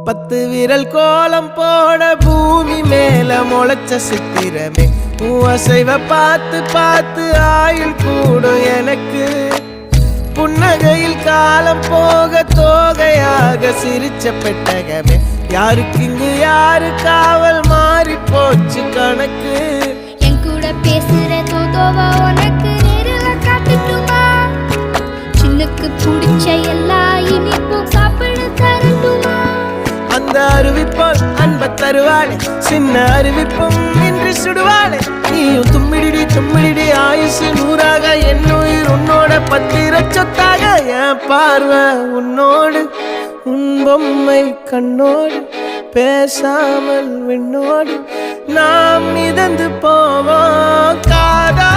10 விரல் கோலம் போட பூமி மேல முளைச்ச சித்திரமே அசைவ பார்த்து பார்த்து ஆயுள் கூடும் எனக்கு புன்னகையில் காலம் போக தோகையாக சிரிச்ச பெட்டகமே யாருக்கு இங்கு யாரு காவல் மாறி போச்சு கணக்கு என் கூட பேசுற தோதோவா உனக்கு நேரில் காட்டட்டுமா சின்னுக்கு பிடிச்ச எல்லா இனிப்பும் சாப்பிட தரட்டுமா அந்த அறிவிப்போல் அன்ப தருவாளே சின்ன அறிவிப்பும் இன்றி சுடுவாளே நீயும் தும்மிடி தும்மிடி ஆயுசு 100ஆக என் உயிர் உன்னோட 10 சொத்தாக என் பார்வை உன்னோடு உன் பொம்மை கண்ணோடு பேசாமல் விண்ணோடு நாம் மிதந்து போவோம் காதா